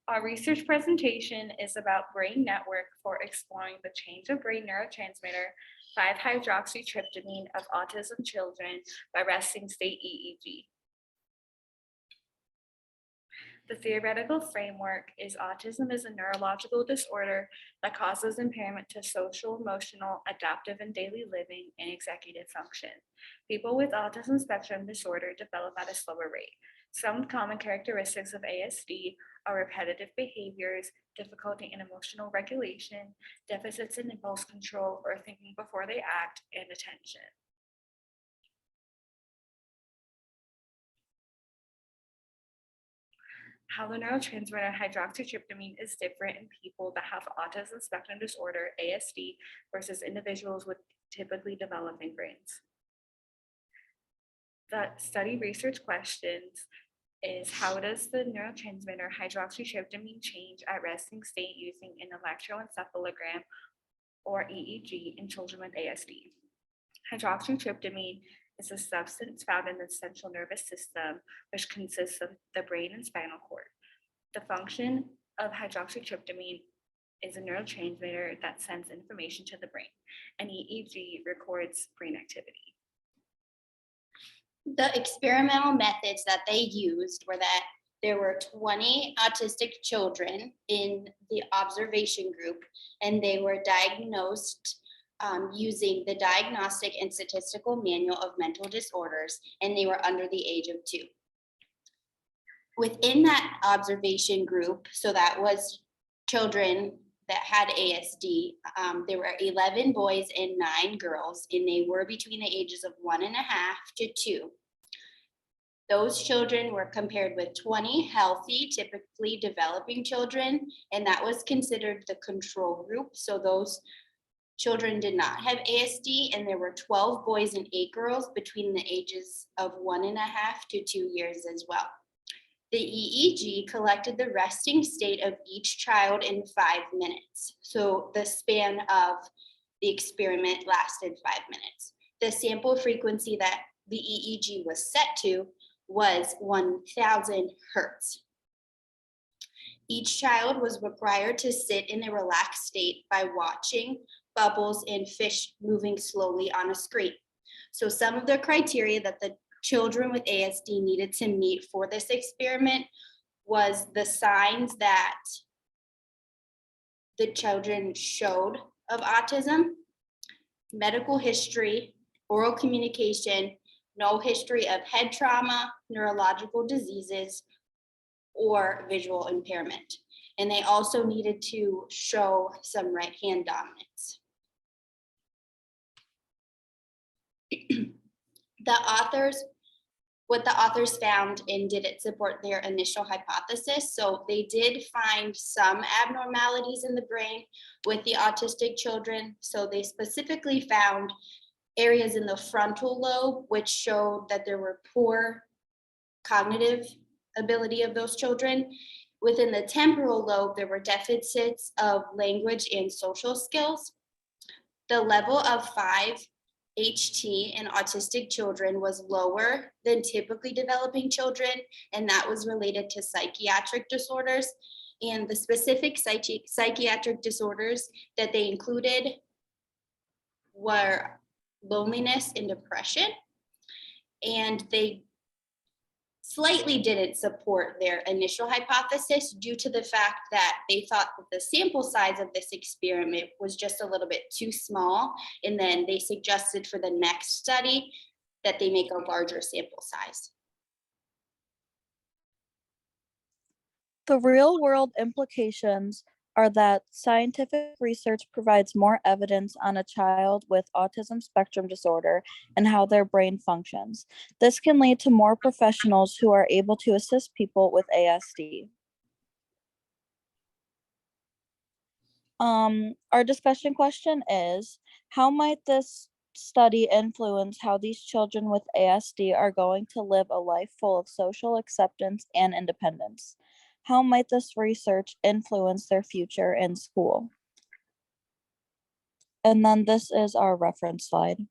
Our research presentation is about brain network for exploring the change of brain neurotransmitter 5-hydroxytryptamine of autism children by resting state EEG. The theoretical framework is autism is a neurological disorder that causes impairment to social, emotional, adaptive, and daily living and executive function. People with autism spectrum disorder develop at a slower rate. Some common characteristics of ASD are repetitive behaviors, difficulty in emotional regulation, deficits in impulse control or thinking before they act, and attention. How the neurotransmitter hydroxytryptamine is different in people that have autism spectrum disorder, ASD, versus individuals with typically developing brains. The study research questions is how does the neurotransmitter hydroxytryptamine change at resting state using an electroencephalogram or EEG in children with ASD? Hydroxytryptamine is a substance found in the central nervous system, which consists of the brain and spinal cord. The function of hydroxytryptamine is a neurotransmitter that sends information to the brain, and EEG records brain activity. The experimental methods that they used were that there were 20 autistic children in the observation group, and they were diagnosed using the Diagnostic and Statistical Manual of Mental Disorders, and they were under the age of 2. Within that observation group, so that was children that had ASD, there were 11 boys and 9 girls, and they were between the ages of 1.5 to 2. Those children were compared with 20 healthy, typically developing children, and that was considered the control group. So those children did not have ASD, and there were 12 boys and 8 girls between the ages of 1.5 to 2 years as well. The EEG collected the resting state of each child in 5 minutes. So the span of the experiment lasted 5 minutes. The sample frequency that the EEG was set to was 1,000 hertz. Each child was required to sit in a relaxed state by watching bubbles and fish moving slowly on a screen. So some of the criteria that the children with ASD needed to meet for this experiment was the signs that the children showed of autism, medical history, oral communication, no history of head trauma, neurological diseases, or visual impairment. And they also needed to show some right hand dominance. What the authors found, and did it support their initial hypothesis? So they did find some abnormalities in the brain with the autistic children. So they specifically found areas in the frontal lobe, which showed that there were poor cognitive ability of those children. Within the temporal lobe, there were deficits of language and social skills. The level of 5-HT in autistic children was lower than typically developing children, and that was related to psychiatric disorders. And the specific psychiatric disorders that they included were loneliness and depression, and they slightly didn't support their initial hypothesis due to the fact that they thought that the sample size of this experiment was just a little bit too small, and then they suggested for the next study that they make a larger sample size. The real-world implications are that scientific research provides more evidence on a child with autism spectrum disorder and how their brain functions. This can lead to more professionals who are able to assist people with ASD. Our discussion question is, how might this study influence how these children with ASD are going to live a life full of social acceptance and independence? How might this research influence their future in school? And then this is our reference slide.